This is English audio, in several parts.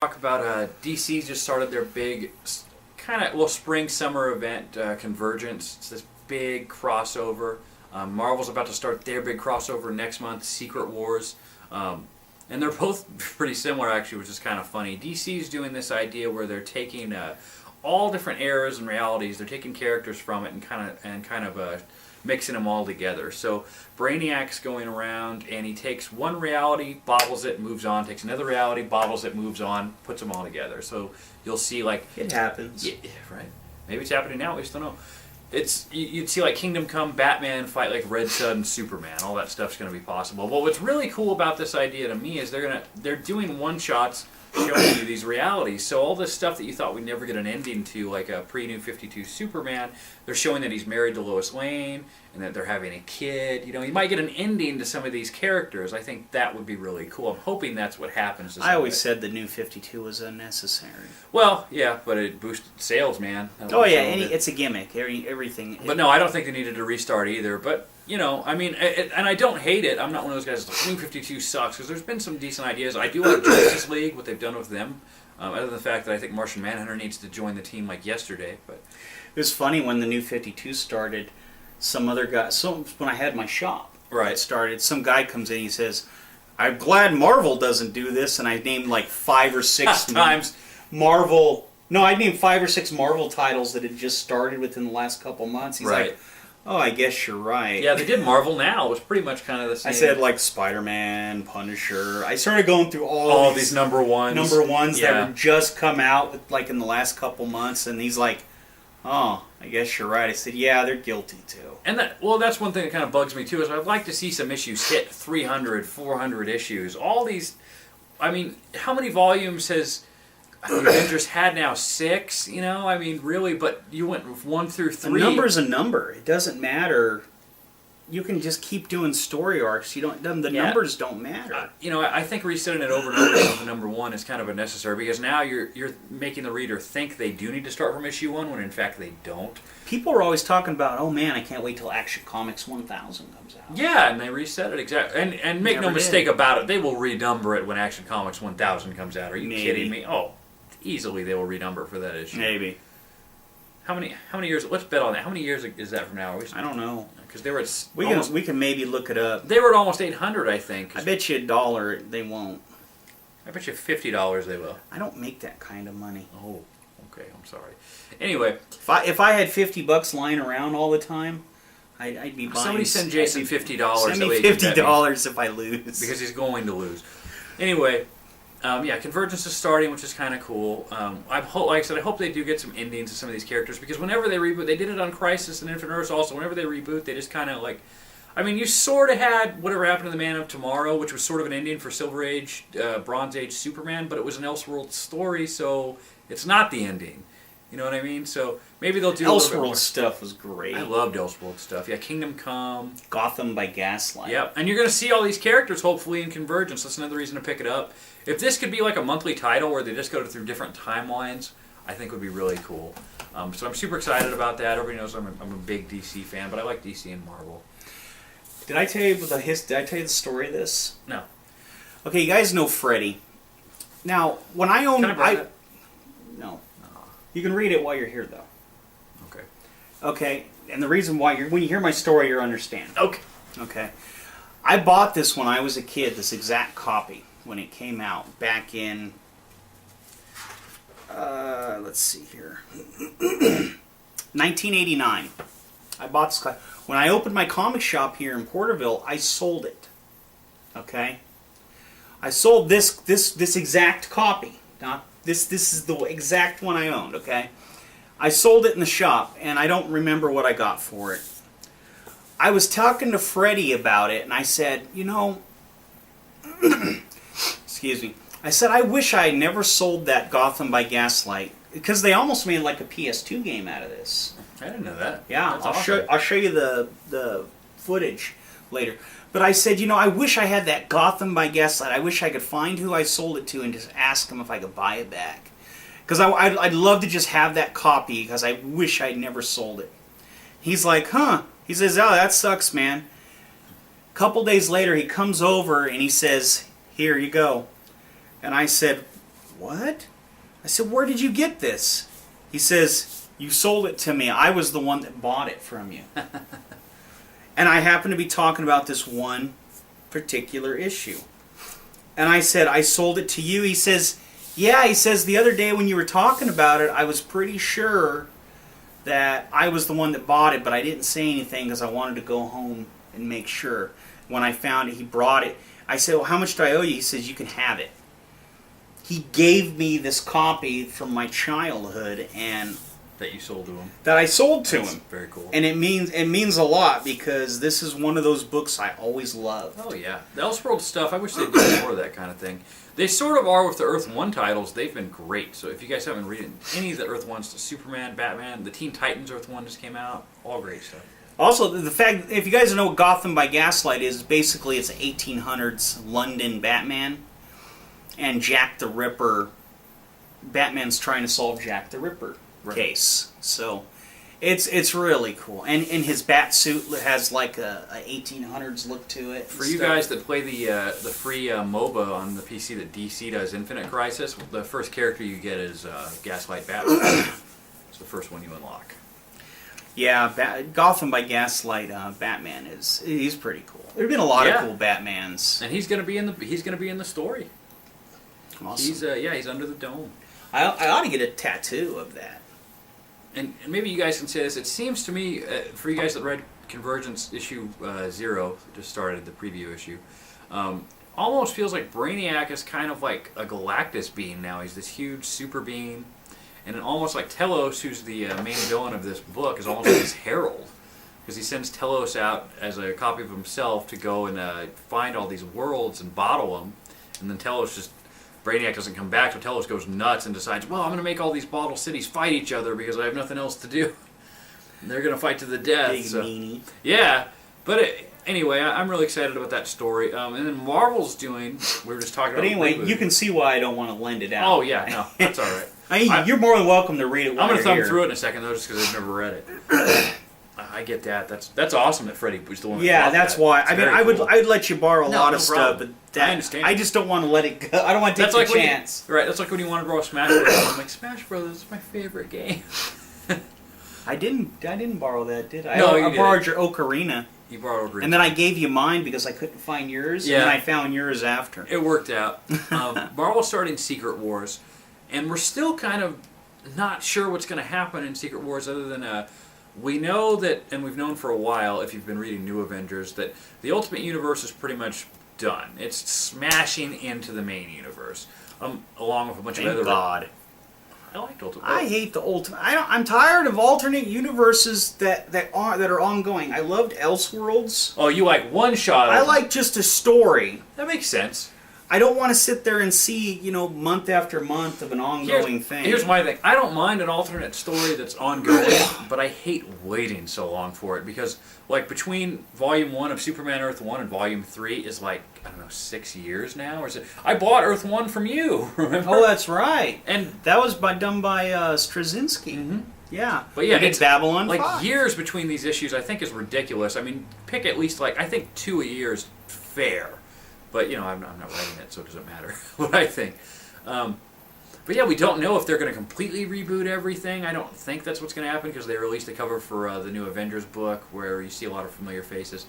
Talk about DC just started their big spring summer event, Convergence. It's this big crossover. Marvel's about to start their big crossover next month, Secret Wars. And they're both pretty similar actually, which is kind of funny. DC's doing this idea where they're taking all different eras and realities. They're taking characters from it and kind of mixing them all together. So Brainiac's going around and he takes one reality, bottles it, moves on. Takes another reality, bottles it, moves on, puts them all together. So you'll see like it happens. Yeah, right. Maybe it's happening now. We just don't know. You'd see like Kingdom Come, Batman fight like Red Sun, Superman. All that stuff's going to be possible. Well, what's really cool about this idea to me is they're doing one shots showing you these realities. So all this stuff that you thought we'd never get an ending to, like a pre-New 52 Superman, they're showing that he's married to Lois Lane and that they're having a kid. You know, you might get an ending to some of these characters. I think that would be really cool. I'm hoping that's what happens. I always said the New 52 was unnecessary. Well, yeah, but it boosted sales, man. Oh yeah, it's a gimmick. Everything. But no, I don't think they needed to restart either. But you know, I mean, and I don't hate it. I'm not one of those guys that's like, New 52 sucks, because there's been some decent ideas. I do like Justice League, what they've done with them, other than the fact that I think Martian Manhunter needs to join the team like yesterday. But it was funny when the New 52 started, some other guy, when I had my shop, right, started, some guy comes in, he says, I'm glad Marvel doesn't do this, and I named like 5 or 6 times Marvel, no, I named 5 or 6 Marvel titles that had just started within the last couple months. He's right. like, oh, I guess you're right. Yeah, they did Marvel Now. It was pretty much kind of the same. I said like Spider-Man, Punisher. I started going through all these number ones. That were just come out like in the last couple months, and he's like, oh, I guess you're right. I said, yeah, they're guilty too. And that's one thing that kind of bugs me too, is I'd like to see some issues hit 300, 400 issues. All these, I mean, how many volumes has Avengers had now? 6, you know? I mean, really, but you went 1 through 3. A number's a number. It doesn't matter. You can just keep doing story arcs. Numbers don't matter. You know, I think resetting it over and over again with number 1 is kind of unnecessary, because now you're making the reader think they do need to start from issue 1 when in fact they don't. People are always talking about, oh man, I can't wait till Action Comics 1000 comes out. Yeah, and they reset it exactly. And make no mistake about it, they will renumber it when Action Comics 1000 comes out. Are you kidding me? Oh, easily they will renumber for that issue. Maybe. How many years? Let's bet on that. How many years is that from now? I don't know. Because they were at we can maybe look it up. They were at almost 800, I think. I bet you $1 they won't. I bet you $50 they will. I don't make that kind of money. Oh, okay. I'm sorry. Anyway, if I had $50 lying around all the time, I'd be buying. Somebody send Jason $50. Send me $50 if I lose. Because he's going to lose. Anyway. Yeah, Convergence is starting, which is kind of cool. Like I said, I hope they do get some endings to some of these characters, because whenever they reboot, they did it on Crisis and Infinite Earths also. Whenever they reboot, they just kind of like, I mean, you sort of had Whatever Happened to the Man of Tomorrow, which was sort of an ending for Silver Age, Bronze Age Superman, but it was an Elseworld story, so it's not the ending. You know what I mean? So maybe they'll do Elseworld stuff was great. I loved Elseworld stuff. Yeah, Kingdom Come, Gotham by Gaslight. Yep, and you're going to see all these characters hopefully in Convergence. That's another reason to pick it up. If this could be like a monthly title where they just go through different timelines, I think would be really cool. So I'm super excited about that. Everybody knows I'm a big DC fan, but I like DC and Marvel. Did I tell you the story of this? No. Okay, you guys know Freddy. Now, when I owned... No. You can read it while you're here, though. Okay. Okay, and the reason why when you hear my story, you'll understand. Okay. Okay. I bought this when I was a kid, this exact copy, when it came out, back in, let's see here, 1989. I bought this copy. When I opened my comic shop here in Porterville, I sold it. Okay? I sold this exact copy. Not this is the exact one I owned, okay? I sold it in the shop, and I don't remember what I got for it. I was talking to Freddie about it, and I said, you know, excuse me, I said, I wish I had never sold that Gotham by Gaslight, because they almost made like a PS2 game out of this. I didn't know that. Yeah, I'll show you the footage later. But I said, you know, I wish I had that Gotham by Gaslight. I wish I could find who I sold it to and just ask them if I could buy it back. Because I'd love to just have that copy, because I wish I'd never sold it. He's like, huh. He says, oh, that sucks, man. A couple days later, he comes over and he says, here you go. And I said, what? I said, where did you get this? He says, you sold it to me. I was the one that bought it from you. And I happened to be talking about this one particular issue. And I said, I sold it to you. He says, yeah. He says, the other day when you were talking about it, I was pretty sure that I was the one that bought it, but I didn't say anything because I wanted to go home and make sure. When I found it, he brought it. I said, well, how much do I owe you? He says, you can have it. He gave me this copy from my childhood, and That you sold to him. that I sold to That's him. very cool. And it means a lot because this is one of those books I always loved. Oh yeah, the Elseworld stuff. I wish they'd do more of that kind of thing. They sort of are with the Earth 1 titles. They've been great. So if you guys haven't read any of the Earth 1s, Superman, Batman, the Teen Titans Earth 1 just came out. All great stuff. Also, the fact, if you guys know what Gotham by Gaslight is, basically it's an 1800s London Batman. And Jack the Ripper, Batman's trying to solve Jack the Ripper case. So it's really cool. And his bat suit has like a 1800s look to it. For you guys that play the free MOBA on the PC that DC does, Infinite Crisis, the first character you get is Gaslight Batman. It's the first one you unlock. Yeah, Gotham by Gaslight Batman he's pretty cool. There've been a lot of cool Batmans, and he's gonna be in the story. Awesome. He's under the dome. I ought to get a tattoo of that. And maybe you guys can say this. It seems to me, for you guys that read Convergence issue 0, just started the preview issue, almost feels like Brainiac is kind of like a Galactus being now. He's this huge super being. And almost like Telos, who's the main villain of this book, is almost like his herald. Because he sends Telos out as a copy of himself to go and find all these worlds and bottle them. And then Brainiac doesn't come back, so Telos goes nuts and decides, well, I'm going to make all these bottle cities fight each other because I have nothing else to do. And they're going to fight to the death. Big meanie. Yeah, but anyway, I'm really excited about that story. And then Marvel's doing, we were just talking about... But anyway, you can see why I don't want to lend it out. Oh, yeah, no, that's all right. You're more than welcome to read it while I'm going to thumb here. through it in a second, though, just because I've never read it. I get that. That's awesome that Freddie was the one. Yeah, that's why. It's I mean, cool. I'd let you borrow a lot of stuff, problem. but I understand. I just don't want to let it go. I don't want to take the chance. Right, that's like when you want to borrow Smash Bros. I'm like, Smash Bros. Is my favorite game. I didn't borrow that, did I? No, I borrowed your Ocarina. You borrowed Ocarina. And then I gave you mine because I couldn't find yours, and then I found yours after. It worked out. Marvel's starting Secret Wars, and we're still kind of not sure what's going to happen in Secret Wars other than... we know that, and we've known for a while, if you've been reading New Avengers, that the Ultimate Universe is pretty much done. It's smashing into the main universe, along with a bunch of other... God. I liked Ultimate. I hate the Ultimate... I'm tired of alternate universes that are ongoing. I loved Elseworlds. Oh, you like one shot? I like just a story. That makes sense. I don't want to sit there and see, month after month of an ongoing thing. Here's my thing. I don't mind an alternate story that's ongoing, but I hate waiting so long for it because, like, between Volume 1 of Superman Earth 1 and Volume 3 is, like, I don't know, 6 years now? Or is it? I bought Earth 1 from you, remember? Oh, that's right. And that was done by Straczynski. Mm-hmm. Yeah. But yeah, it's Babylon like 5. Years between these issues I think is ridiculous. I mean, pick at least, like, I think 2 a year is fair. But, I'm not writing it, so it doesn't matter what I think. But yeah, we don't know if they're going to completely reboot everything. I don't think that's what's going to happen because they released a cover for the new Avengers book where you see a lot of familiar faces.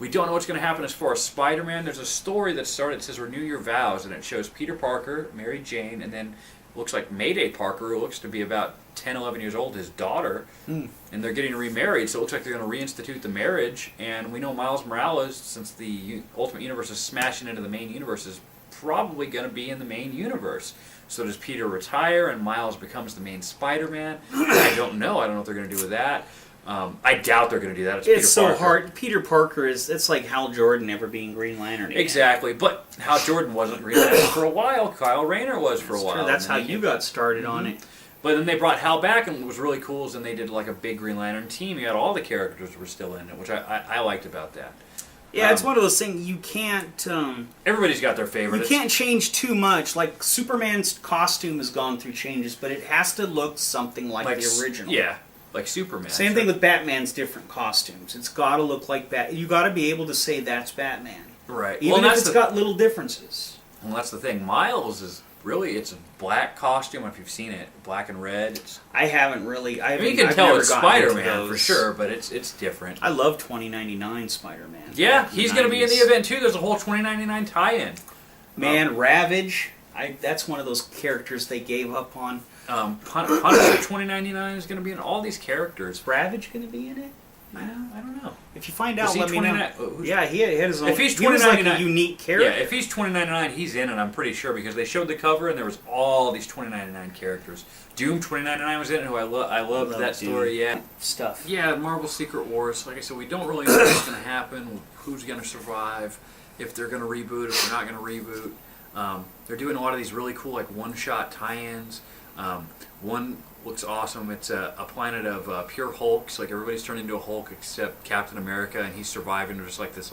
We don't know what's going to happen as far as Spider-Man. There's a story that started, it says Renew Your Vows, and it shows Peter Parker, Mary Jane, and then looks like Mayday Parker, who looks to be about 10, 11 years old, his daughter, and they're getting remarried, so it looks like they're going to reinstitute the marriage, and we know Miles Morales, since the Ultimate Universe is smashing into the main universe, is probably going to be in the main universe. So does Peter retire, and Miles becomes the main Spider-Man? I don't know. I don't know what they're going to do with that. I doubt they're going to do that. It's Peter so Parker. hard. Peter Parker it's like Hal Jordan never being Green Lantern again. Exactly, but Hal Jordan wasn't Green Lantern for a while. Kyle Rayner was for a while. True. That's how you got started on it. But then they brought Hal back, and what was really cool is then they did like a big Green Lantern team. You had all the characters were still in it, which I liked about that. Yeah, it's one of those things you can't... everybody's got their favorite. You can't change too much. Like, Superman's costume has gone through changes, but it has to look something like the original. Yeah, like Superman. Same thing with Batman's different costumes. It's got to look like You got to be able to say that's Batman. Right. Even if it's got little differences. Well, that's the thing. Miles really, it's a black costume. If you've seen it, black and red. I haven't really. I mean, you can I've tell never it's gotten into Spider-Man for those. sure, but it's different. I love 2099 Spider-Man. Yeah, Back in he's the going to be in the 90s. event too. There's a whole 2099 tie-in. Man, Ravage. That's one of those characters they gave up on. Punisher 2099 is going to be in all these characters. Is Ravage going to be in it? I don't know. If you find Was out, he let me know. 29 Yeah, he had his own. If he's he was like a 2099 unique character. Yeah, if he's 2099, he's in it. I'm pretty sure because they showed the cover and there was all these 2099 characters. Doom 2099 was in it. Who I loved love that Doom. story. Yeah. Stuff. Yeah, Marvel Secret Wars. Like I said, we don't really know what's going to happen, who's going to survive, if they're going to reboot, if they're not going to reboot. They're doing a lot of these really cool, like one-shot tie-ins. One looks awesome. It's a planet of pure Hulks. Like everybody's turned into a Hulk except Captain America, and he's surviving just like this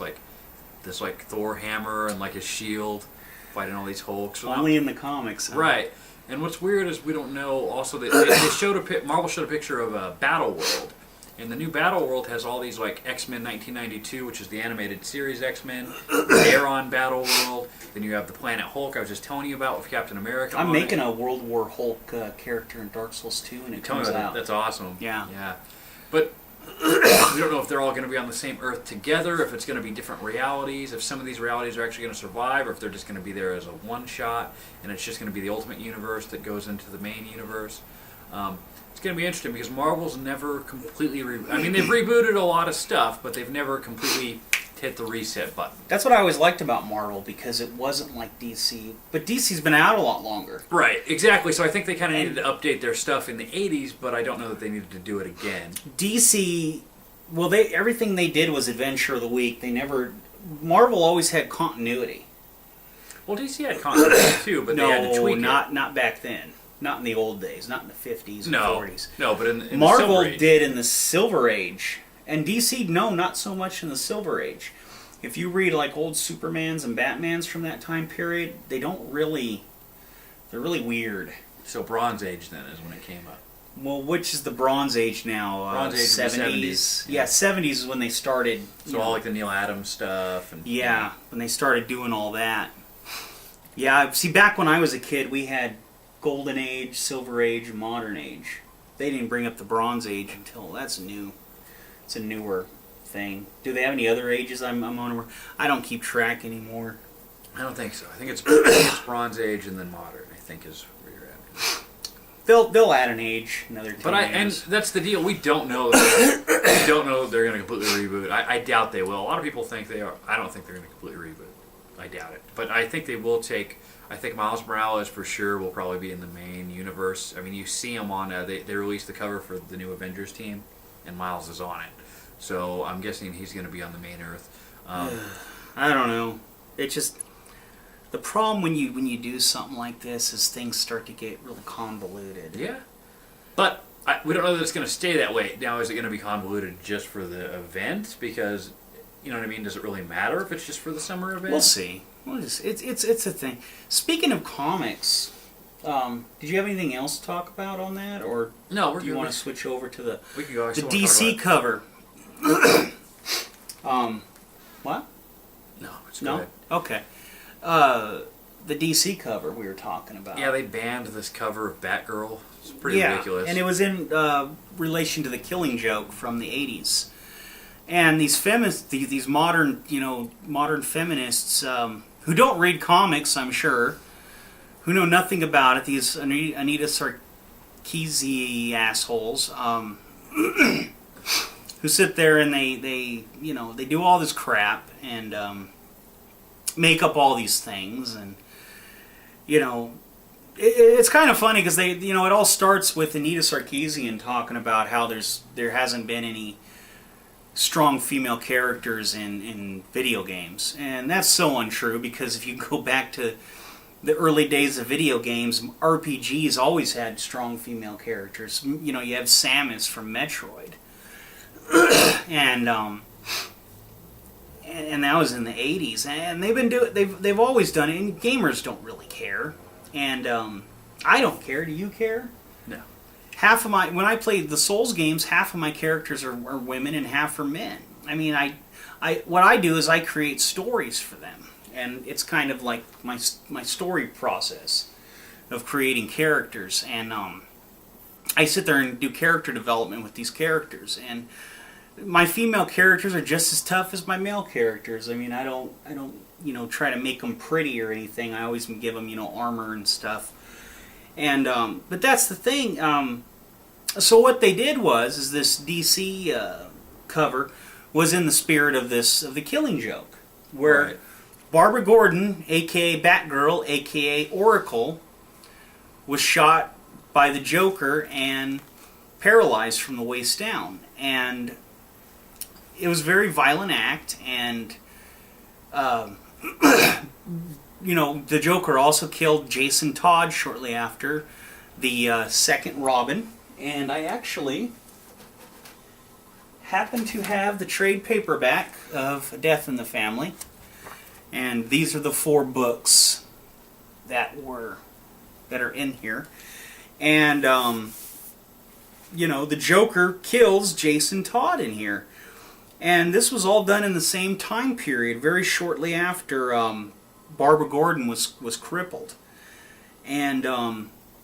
Thor hammer and like his shield, fighting all these Hulks. Only in the comics. Huh? Right. And what's weird is we don't know. Also, they showed Marvel showed a picture of Battle World, and the new Battle World has all these like X-Men 1992, which is the animated series X-Men. They're on Battle World. Then you have the Planet Hulk I was just telling you about with Captain America. I'm making a World War Hulk character in Dark Souls 2, and it comes out. That's awesome. Yeah. Yeah. But we don't know if they're all going to be on the same Earth together, if it's going to be different realities, if some of these realities are actually going to survive, or if they're just going to be there as a one-shot, and it's just going to be the Ultimate Universe that goes into the main universe. It's going to be interesting because Marvel's never completely... I mean, they've rebooted a lot of stuff, but they've never completely hit the reset button. That's what I always liked about Marvel, because it wasn't like DC. But DC's been out a lot longer. Right, exactly. So I think they kind of needed to update their stuff in the 80s, but I don't know that they needed to do it again. DC, well, everything they did was Adventure of the Week. They never... Marvel always had continuity. Well, DC had continuity too, but they had to tweak not back then. Not in the old days. Not in the 50s and 40s. No, but in Marvel the Silver Age. did in the Silver Age. And DC, no, not so much in the Silver Age. If you read like old Supermans and Batmans from that time period, they don't really... They're really weird. So Bronze Age then is when it came up. Well, which is the Bronze Age now? Bronze Age is the 70s. Yeah, 70s is when they started... So all like the Neil Adams stuff. And Yeah, when they started doing all that. Yeah, see, back when I was a kid, we had Golden Age, Silver Age, and Modern Age. They didn't bring up the Bronze Age until... That's new. It's a newer thing. Do they have any other ages I'm on? I don't keep track anymore. I don't think so. I think it's Bronze Age and then Modern, I think is where you're at. They'll add an age, another 10 And years. that's the deal. We don't know that we don't know that they're going to completely reboot. I doubt they will. A lot of people think they are. I don't think they're going to completely reboot. I doubt it. But I think they will take... I think Miles Morales for sure will probably be in the main universe. I mean, you see him on... They released the cover for the new Avengers team, and Miles is on it. So I'm guessing he's going to be on the main Earth. I don't know. It just... The problem when you do something like this is things start to get really convoluted. Yeah. But we don't know that it's going to stay that way. Now, is it going to be convoluted just for the event? Because, you know what I mean, does it really matter if it's just for the summer event? We'll see. It's a thing. Speaking of comics, did you have anything else to talk about on that? Or No, we're do you good. want to switch over to the We can go. the DC cover? What? No, it's No? good. Okay. The DC cover we were talking about. Yeah, they banned this cover of Batgirl. It's pretty ridiculous. And it was in relation to the Killing Joke from the 80s. And these these modern, modern feminists who don't read comics, I'm sure, who know nothing about it, these Anita Sarkeesian assholes, who sit there and they do all this crap and make up all these things, and it's kind of funny because it all starts with Anita Sarkeesian talking about how there hasn't been any strong female characters in video games, and that's so untrue, because if you go back to the early days of video games, RPGs always had strong female characters. You have Samus from Metroid, and that was in the 80s, and they've always done it, and gamers don't really care, and I don't care. Do you care? No. When I play the Souls games, half of my characters are women and half are men. I mean, what I do is I create stories for them, and it's kind of like my story process. creating characters, and I sit there and do character development with these characters, and my female characters are just as tough as my male characters. I mean, I don't try to make them pretty or anything. I always give them armor and stuff. And but that's the thing. So what they did is this DC cover was in the spirit of the Killing Joke, where Right. Barbara Gordon, aka Batgirl, aka Oracle, was shot by the Joker and paralyzed from the waist down, and it was a very violent act. And the Joker also killed Jason Todd shortly after, the second Robin. And I actually happen to have the trade paperback of Death in the Family. And these are the 4 books that are in here. And, the Joker kills Jason Todd in here. And this was all done in the same time period, very shortly after Barbara Gordon was crippled. And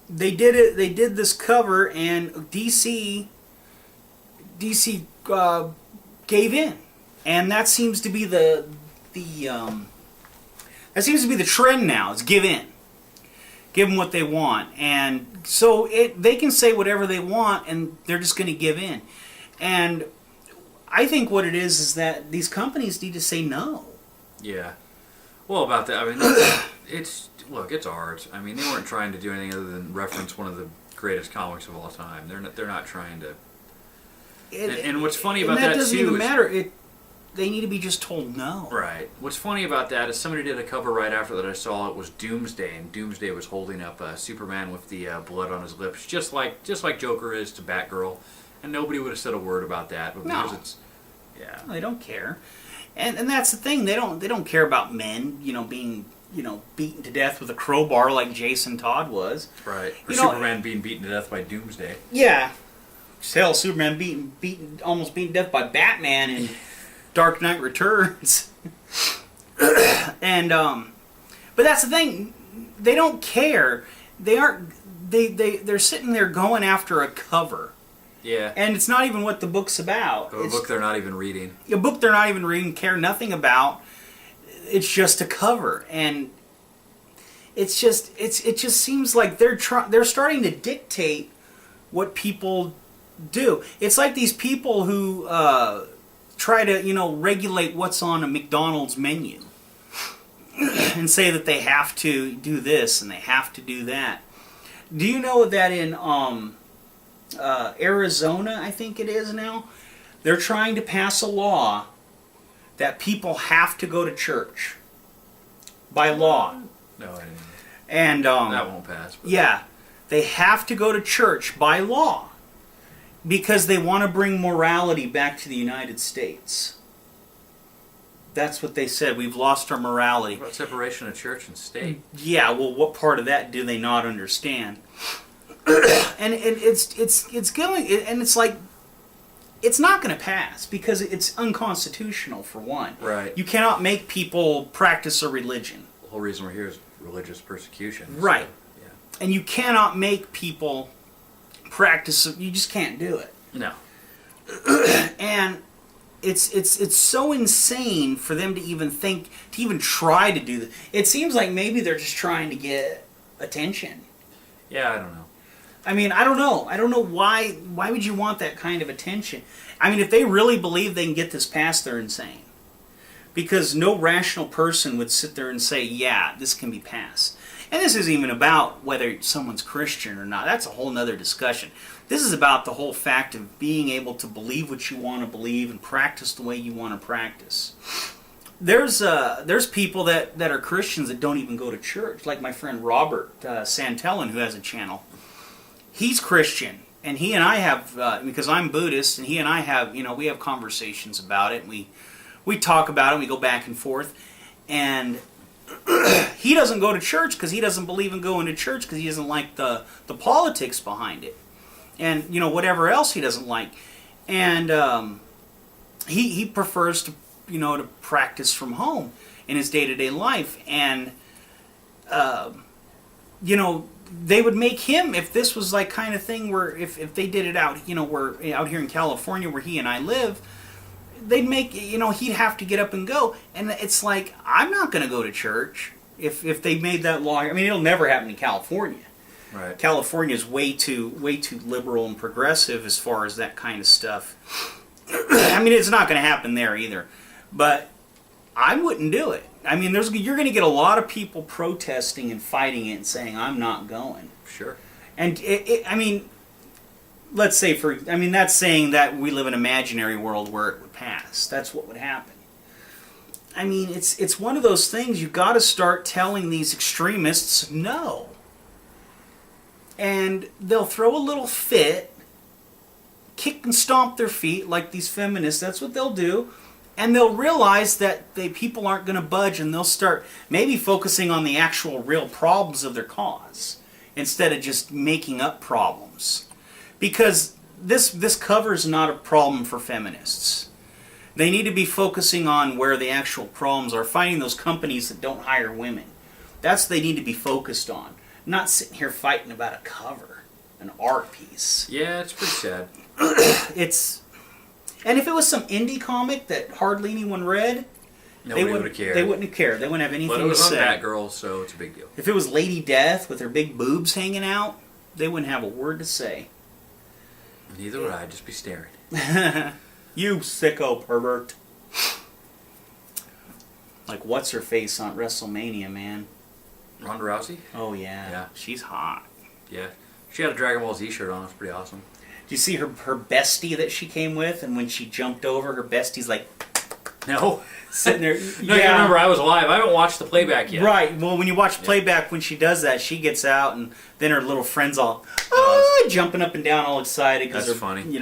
they did it. They did this cover, and DC gave in, and that seems to be the trend now. Is give in, give them what they want, and so they can say whatever they want, and they're just going to give in. And I think what it is that these companies need to say no. Yeah. Well, about that, I mean, it's art. I mean, they weren't trying to do anything other than reference one of the greatest comics of all time. They're not trying to. And what's funny about that doesn't too even is, matter. They need to be just told no. Right. What's funny about that is somebody did a cover right after that I saw it was Doomsday, and Doomsday was holding up Superman with the blood on his lips, just like Joker is to Batgirl, and nobody would have said a word about that. But because it's, yeah, no, they don't care, and that's the thing. They don't care about men, being beaten to death with a crowbar like Jason Todd was. right. Or Superman being beaten to death by Doomsday. Yeah. Hell, Superman almost beaten to death by Batman in Dark Knight Returns. And but that's the thing. They don't care. They're sitting there going after a cover. Yeah. And it's not even what the book's about. A book they're not even reading. A book they're not even reading, care nothing about. It's just a cover, and it just seems like they're starting to dictate what people do. It's like these people who try to regulate what's on a McDonald's menu and say that they have to do this and they have to do that. Do you know that in Arizona, I think it is now, they're trying to pass a law that people have to go to church by law. No, I didn't. And that won't pass. But. Yeah, they have to go to church by law because they want to bring morality back to the United States. That's what they said. We've lost our morality. What about separation of church and state? Yeah, well, what part of that do they not understand? And it's going, and it's like, it's not going to pass because it's unconstitutional, for one. Right. You cannot make people practice a religion. The whole reason we're here is religious persecution. Right. So, yeah. And you cannot make people practice. You just can't do it. No. And it's so insane for them to even think, to even try to do that. It seems like maybe they're just trying to get attention. Yeah, I don't know. I mean, I don't know. I don't know why. Why would you want that kind of attention? I mean, if they really believe they can get this passed, they're insane. Because no rational person would sit there and say, yeah, this can be passed. And this isn't even about whether someone's Christian or not. That's a whole other discussion. This is about the whole fact of being able to believe what you want to believe and practice the way you want to practice. There's people that are Christians that don't even go to church. Like my friend Robert Santellan, who has a channel. He's Christian, and he and I have, because I'm Buddhist, and he and I have, we have conversations about it, and we talk about it, and we go back and forth, and he doesn't go to church because he doesn't believe in going to church because he doesn't like the politics behind it, and, whatever else he doesn't like, and he prefers to, to practice from home in his day-to-day life, and, they would make him, if this was like kind of thing where if they did it out, where out here in California where he and I live, they'd make, he'd have to get up and go. And it's like, I'm not going to go to church if they made that law. I mean, it'll never happen in California. Right. California is way too liberal and progressive as far as that kind of stuff. I mean, it's not going to happen there either. But I wouldn't do it. I mean, you're going to get a lot of people protesting and fighting it and saying, I'm not going. Sure. And, I mean, let's say that's saying that we live in an imaginary world where it would pass. That's what would happen. I mean, it's one of those things, you've got to start telling these extremists no. And they'll throw a little fit, kick and stomp their feet like these feminists. That's what they'll do. And they'll realize that people aren't going to budge, and they'll start maybe focusing on the actual real problems of their cause instead of just making up problems. Because this covers not a problem for feminists. They need to be focusing on where the actual problems are, finding those companies that don't hire women. That's what they need to be focused on. Not sitting here fighting about a cover, an art piece. Yeah, it's pretty sad. And if it was some indie comic that hardly anyone read, Nobody would have cared. They wouldn't have cared. They wouldn't have anything to say. But it was on Batgirl, so it's a big deal. If it was Lady Death with her big boobs hanging out, they wouldn't have a word to say. Neither would I. I'd just be staring. You sicko pervert. Like, what's her face on WrestleMania, man? Ronda Rousey? Oh, yeah. Yeah. She's hot. Yeah. She had a Dragon Ball Z shirt on. It was pretty awesome. Do you see her bestie that she came with? And when she jumped over, her bestie's like... No. Sitting there. No, you remember I was alive. I haven't watched the playback yet. Right. Well, when you watch playback, when she does that, she gets out, and then her little friend's all jumping up and down, all excited because That's funny.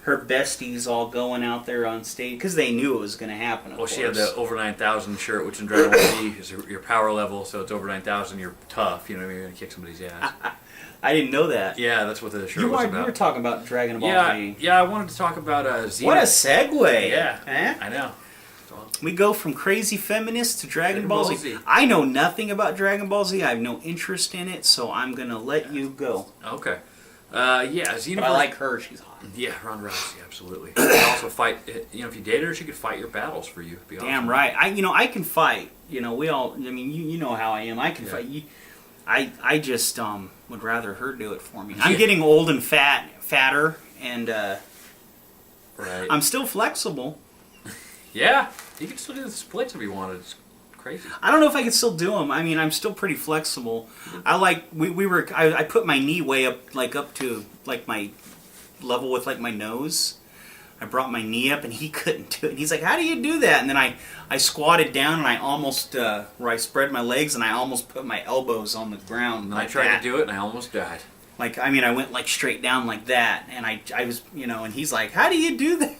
Her bestie's all going out there on stage because they knew it was going to happen. Of course. She had the over 9,000 shirt, which in Dragon Ball Z is your power level, so it's over 9,000. You're tough. You know what I mean? You're gonna kick somebody's ass. I didn't know that. Yeah, that's what the shirt was about. You were talking about Dragon Ball Z. Yeah, I wanted to talk about Z. What a segue! Yeah, eh? I know. We go from crazy feminists to Dragon Ball Z. I know nothing about Dragon Ball Z. I have no interest in it, so I'm going to let you go. Okay. Xenoverse. But I like her. She's hot. Yeah, Ronda Rousey, absolutely. You can also fight, if you dated her, she could fight your battles for you. It'd be awesome. Damn right. I can fight. We all, you know how I am. I can fight. I just would rather her do it for me. I'm getting old and fatter, and right. I'm still flexible. Yeah, you can still do the splits if you wanted. It's crazy. I don't know if I can still do them. I mean, I'm still pretty flexible. I put my knee way up, up to my level with my nose. I brought my knee up, and he couldn't do it. And he's like, "How do you do that?" And then I squatted down, and I almost where I spread my legs, and I almost put my elbows on the ground. And I tried to do it, and I almost died. I went straight down like that, and I was, and he's like, "How do you do that?"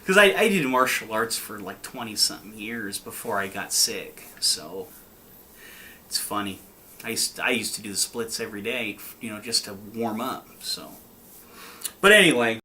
Because I did martial arts for 20-something years before I got sick, so it's funny. I used to do the splits every day, just to warm up. So, but anyway.